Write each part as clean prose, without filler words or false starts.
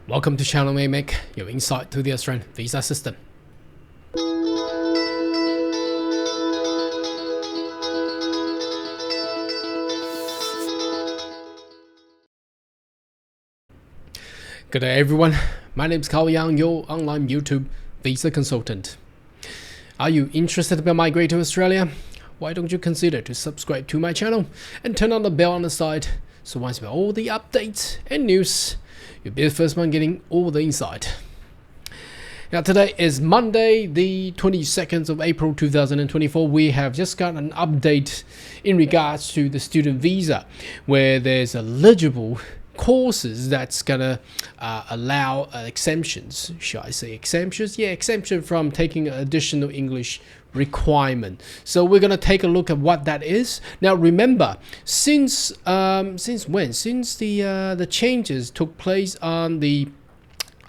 Welcome to Channel Make, your insight to the Australian visa system. Good day everyone, my name is Carl Yang, your online YouTube visa consultant. Are you interested to migrate to Australia? Why don't you consider to subscribe to my channel and turn on the bell on the side, so once you have all the updates and news, you'll be the first one getting all the insight. Now today is Monday, the 22nd of April 2024. We have just got an update in regards to the student visa, where there's eligible courses that's gonna allow exemptions. Should I say exemptions? Yeah, exemption from taking an additional English requirement. So we're gonna take a look at what that is. Now remember, since when? Since the changes took place on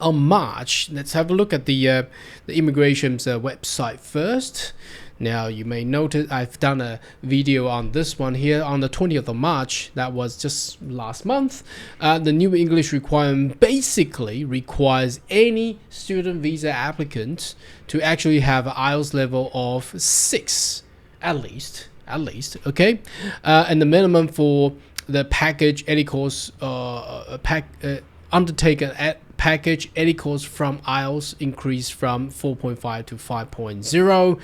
March, let's have a look at the immigration's website first. Now you may notice I've done a video on this one here on the 20th of March. That was just last month. The new English requirement basically requires any student visa applicant to actually have an IELTS level of 6 at least, okay? And the minimum for the package any course undertaken at package any course from IELTS increased from 4.5 to 5.0,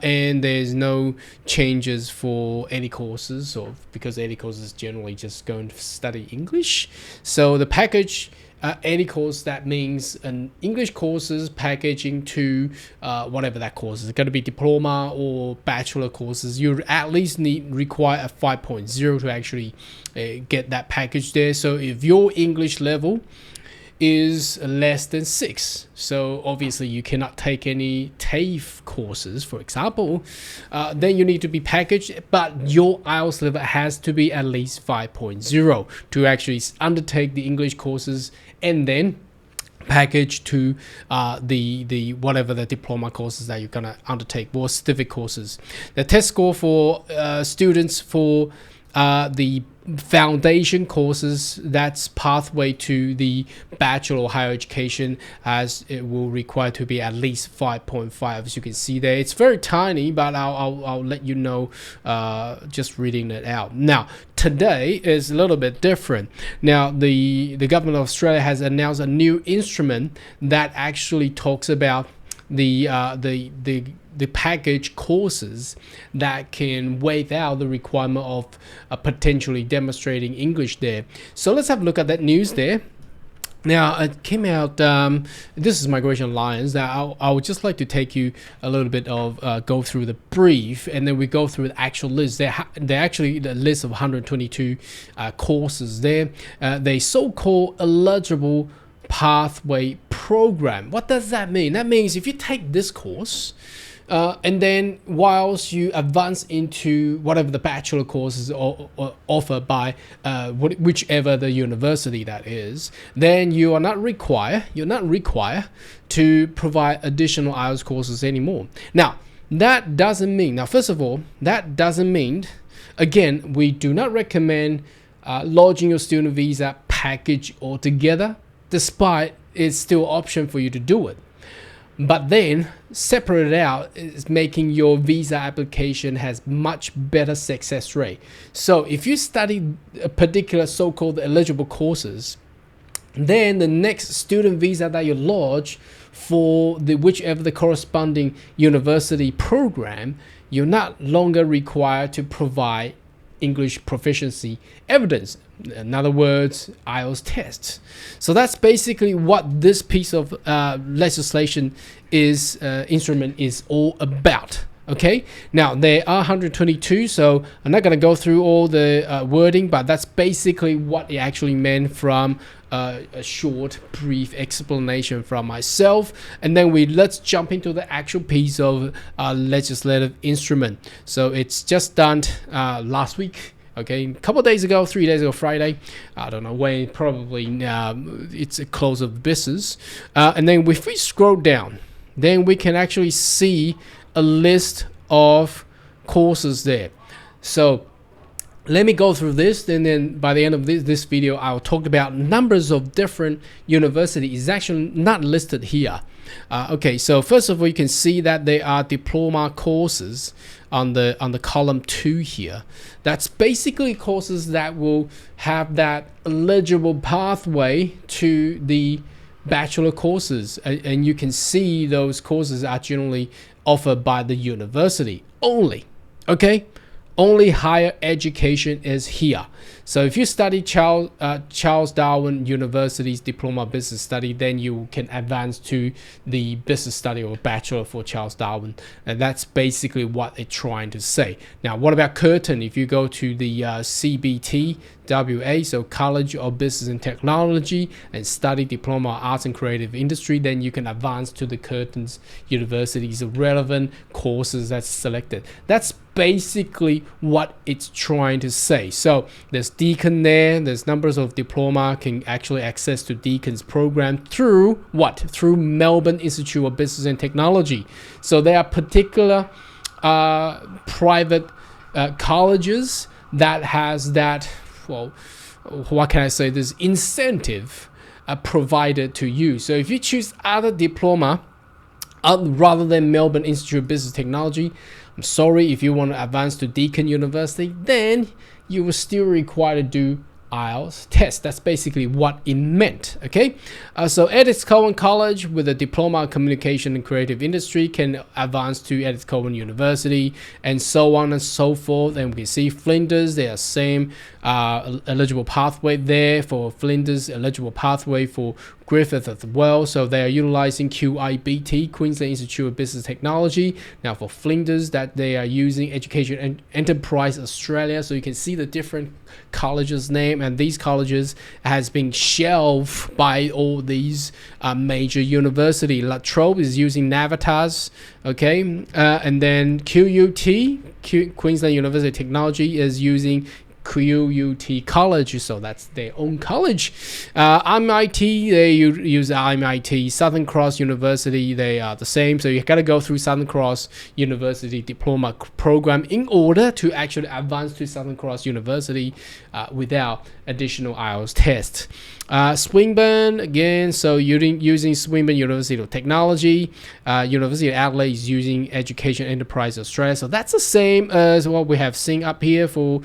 and there's no changes for any courses, or because any courses is generally just going to study English. So the package any course, that means an English courses packaging to whatever that course is. It's going to be diploma or bachelor courses. You at least require a 5.0 to actually get that package there. So if your English level is less than 6, so obviously you cannot take any TAFE courses, for example, then you need to be packaged, but your IELTS level has to be at least 5.0 to actually undertake the English courses, and then package to the whatever the diploma courses that you're gonna undertake, or certificate courses. The test score for students for the foundation courses, that's pathway to the bachelor or higher education, as it will require to be at least 5.5. as you can see there. It's very tiny, but I'll let you know just reading it out. Now today is a little bit different. Now the government of Australia has announced a new instrument that actually talks about the package courses that can waive out the requirement of potentially demonstrating English there. So let's have a look at that news there. Now it came out, this is Migration Alliance. Now I would just like to take you a little bit of go through the brief, and then we go through the actual list. They're actually the list of 122 courses there. They so-called eligible pathway program. What does that mean? That means if you take this course, and then whilst you advance into whatever the bachelor courses or offered by whichever the university that is, then you're not required to provide additional IELTS courses anymore. Now that doesn't mean, first of all, that doesn't mean, again, we do not recommend lodging your student visa package altogether, despite it's still an option for you to do it. But then separate it out is making your visa application has much better success rate. So if you study a particular so-called eligible courses, then the next student visa that you lodge for whichever the corresponding university program, you're not longer required to provide English proficiency evidence. In other words, IELTS tests. So that's basically what this piece of legislation instrument is all about. Okay, now there are 122, so I'm not going to go through all the wording, but that's basically what it actually meant from a short, brief explanation from myself. And then let's jump into the actual piece of legislative instrument. So it's just done last week. Okay, a couple of days ago, 3 days ago, Friday, I don't know when, probably it's a close of business. And then if we scroll down, then we can actually see a list of courses there. So let me go through this, and then by the end of this video, I'll talk about numbers of different universities. It's actually not listed here. Okay, so first of all, you can see that there are diploma courses on the column 2 here. That's basically courses that will have that eligible pathway to the bachelor courses, and you can see those courses are generally offered by the university only. Okay, only higher education is here. So if you study Charles Darwin University's Diploma Business Study, then you can advance to the business study or bachelor for Charles Darwin. And that's basically what they're trying to say. Now, what about Curtin? If you go to the CBT, WA, so College of Business and Technology, and study Diploma Arts and Creative Industry, then you can advance to the Curtin's University's relevant courses that's selected. That's basically what it's trying to say. So there's Deakin there, there's numbers of diploma can actually access to Deakin's program through what? Through Melbourne Institute of Business and Technology. So there are particular private colleges that has that, well, what can I say, this incentive provided to you. So if you choose other diploma rather than Melbourne Institute of Business Technology, I'm sorry, if you want to advance to Deakin University, then you will still require to do IELTS test. That's basically what it meant. Okay, so Edith Cowan College with a diploma in communication and creative industry can advance to Edith Cowan University, and so on and so forth. And we can see Flinders, they are same eligible pathway there for Flinders, eligible pathway for Griffith as well. So they are utilizing QIBT, Queensland Institute of Business Technology. Now for Flinders, that they are using Education and Enterprise Australia. So you can see the different colleges name, and these colleges has been shelved by all these major university. La Trobe is using Navitas, okay, and then Queensland University of Technology is using QUT College, so that's their own college. MIT, they use MIT. Southern Cross University, they are the same. So you got to go through Southern Cross University diploma program in order to actually advance to Southern Cross University without additional IELTS test. Swinburne, again, so using Swinburne University of Technology. University of Adelaide is using Education Enterprise Australia. So that's the same as what we have seen up here for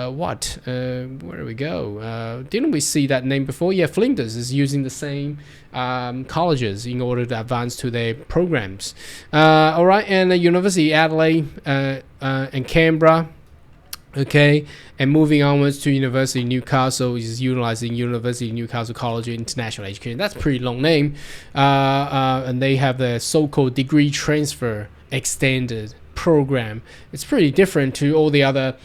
where do we go? Didn't we see that name before? Yeah, Flinders is using the same colleges in order to advance to their programs. All right, and the University of Adelaide and Canberra. Okay, and moving onwards to University of Newcastle is utilizing University of Newcastle College of International Education. That's a pretty long name, and they have the so-called degree transfer extended program. It's pretty different to all the other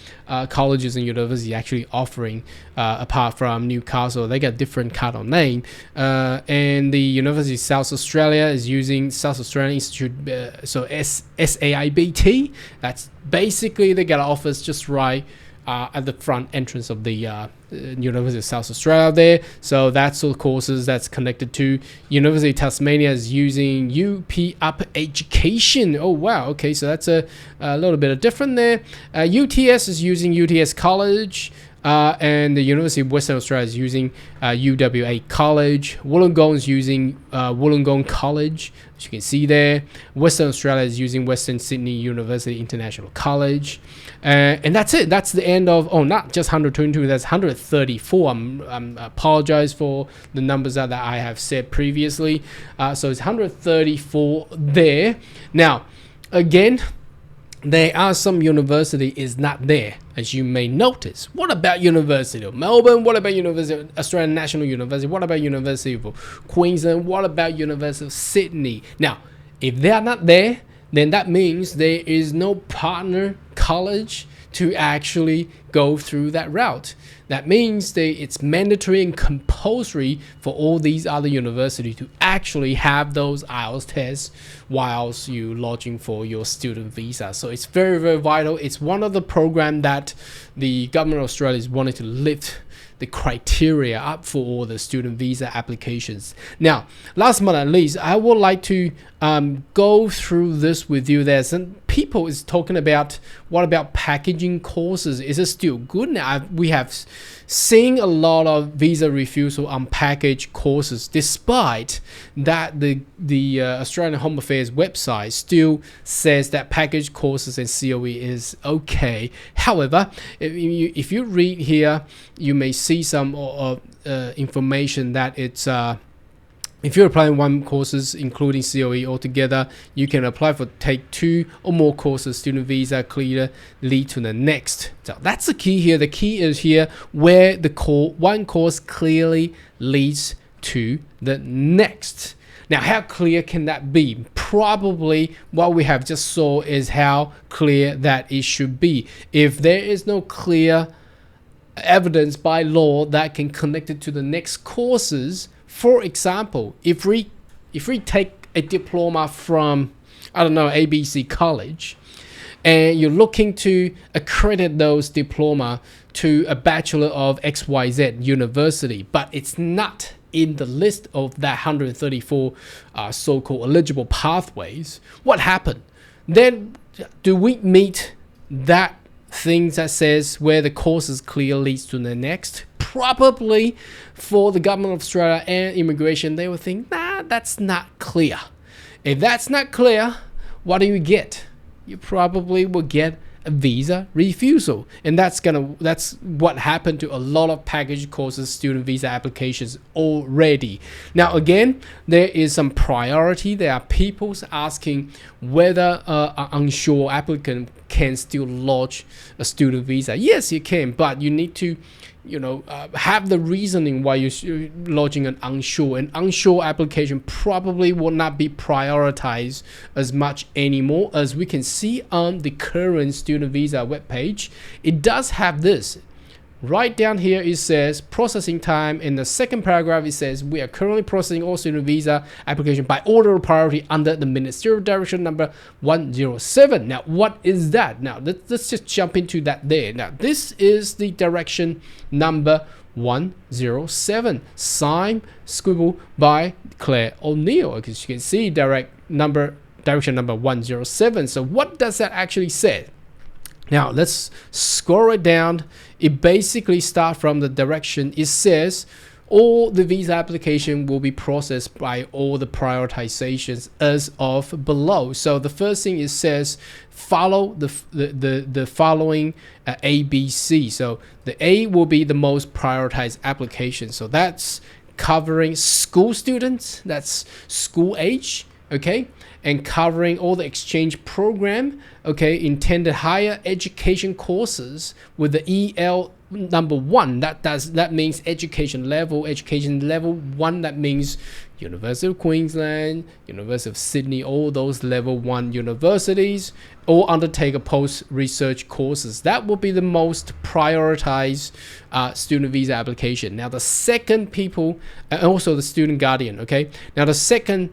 colleges and universities actually offering, apart from Newcastle. They got different kind of name, and the University of South Australia is using South Australian Institute, so SAIBT. That's basically they got an office just right at the front entrance of the University of South Australia there. So that's all the courses that's connected to. University of Tasmania is using UP Upper Education. Oh wow, okay, so that's a little bit of different there. UTS is using UTS College. And the University of Western Australia is using UWA College. Wollongong is using Wollongong College, as you can see there. Western Australia is using Western Sydney University International College. And that's it. That's the end of, not just 122, that's 134. I'm apologize for the numbers that I have said previously. So it's 134 there. Now, again, there are some university is not there, as you may notice. What about University of Melbourne? What about University of Australian National University? What about University of Queensland? What about University of Sydney? Now, if they are not there, then that means there is no partner college to actually go through that route. That means it's mandatory and compulsory for all these other universities to actually have those IELTS tests whilst you lodging for your student visa. So it's very, very vital. It's one of the programs that the government of Australia is wanting to lift the criteria up for all the student visa applications. Now, last but not least, I would like to go through this with you. There's some people is talking about, what about packaging courses? Is this still good. Now we have seen a lot of visa refusal on package courses, despite that the Australian Home Affairs website still says that package courses and COE is okay. However, if you read here, you may see some information that it's if you're applying one courses including COE altogether, you can apply for take 2 or more courses. Student visa clear lead to the next. So that's the key here. The key is here where the one course clearly leads to the next. Now, how clear can that be? Probably what we have just saw is how clear that it should be. If there is no clear evidence by law that can connect it to the next courses. For example, if we take a diploma from, I don't know, ABC College, and you're looking to accredit those diploma to a Bachelor of XYZ University, but it's not in the list of that 134 so-called eligible pathways, what happened? Then do we meet that things that says where the courses clear leads to the next? Probably for the government of Australia and immigration, they will think, nah, that's not clear. If that's not clear, what do you get? You probably will get a visa refusal, and that's what happened to a lot of package courses student visa applications already. Now again, there is some priority. There are people asking whether an unsure applicant can still lodge a student visa. Yes, you can, but you need to have the reasoning why you're lodging an unsure application. Probably will not be prioritized as much anymore. As we can see on the current student visa webpage, it does have this right down here. It says processing time. In the second paragraph, it says we are currently processing all student visa application by order of priority under the ministerial direction number 107. Now, what is that? Now, let's just jump into that there. Now, this is the direction number 107, signed, scribbled by Claire O'Neill. As you can see, direction number 107. So what does that actually say? Now let's scroll it down. It basically starts from the direction. It says all the visa application will be processed by all the prioritizations as of below. So the first thing it says, follow the following ABC. So the A will be the most prioritized application. So that's covering school students, that's school age, okay, and covering all the exchange program, okay, intended higher education courses with the EL number 1. That means education level 1. That means University of Queensland, University of Sydney, all those level 1 universities, or undertake a post-research courses. That will be the most prioritized student visa application. Now the second people, and also the student guardian, okay. Now the second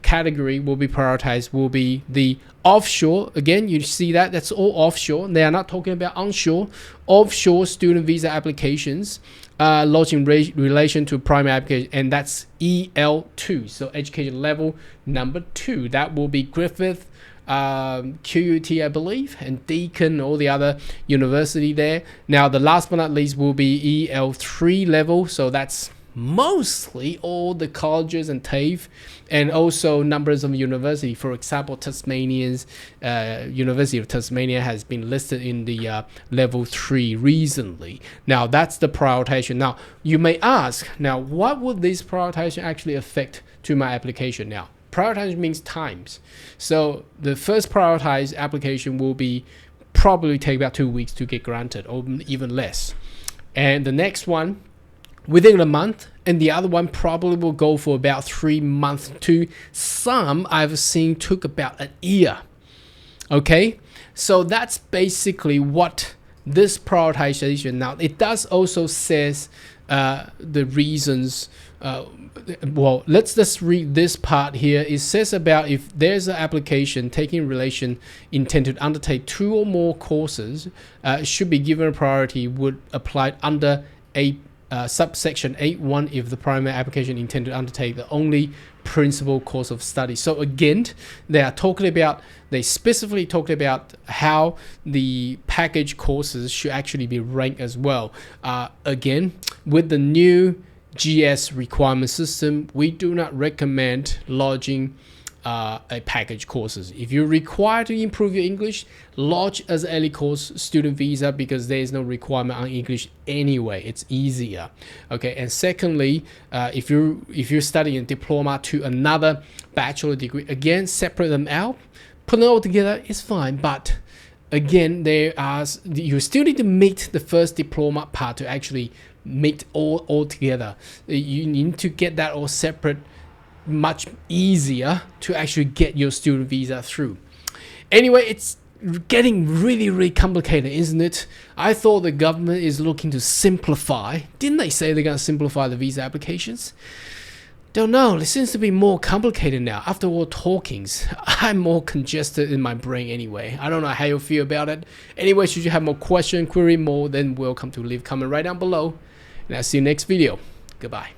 category will be prioritized will be the offshore. Again, you see that's all offshore. They are not talking about onshore. Offshore student visa applications lodged in relation to primary application, and that's EL2. So education level number 2. That will be Griffith, QUT, I believe, and Deakin, all the other university there. Now the last but not least will be EL3 level. So that's mostly all the colleges and TAFE, and also numbers of university. For example, Tasmania's University of Tasmania has been listed in the level 3 recently. Now that's the prioritization. Now you may ask, now what would this prioritization actually affect to my application? Now prioritization means times. So the first prioritized application will be probably take about 2 weeks to get granted, or even less, and the next one within a month, and the other one probably will go for about 3 months to some I've seen took about a year. Okay, so that's basically what this prioritization. Now it does also says the reasons. Well, let's just read this part here. It says about if there's an application taking relation intent to undertake 2 or more courses, should be given a priority would apply under subsection 8.1 if the primary application intended to undertake the only principal course of study. So again, they specifically talked about how the package courses should actually be ranked as well. Again, with the new GS requirement system, we do not recommend lodging a package courses. If you're required to improve your English, lodge as an early course student visa, because there is no requirement on English anyway. It's easier. Okay, and secondly, if you're studying a diploma to another bachelor degree, again, separate them out, put them all together. It's fine, but again, you still need to meet the first diploma part to actually meet all together. You need to get that all separate, much easier to actually get your student visa through. Anyway, it's getting really complicated, isn't it? I thought the government is looking to simplify. Didn't they say they're going to simplify the visa applications? Don't know. It seems to be more complicated now. After all talkings, I'm more congested in my brain anyway. I don't know how you feel about it. Anyway, should you have more question, query, more, then welcome to leave comment right down below. And I'll see you next video. Goodbye.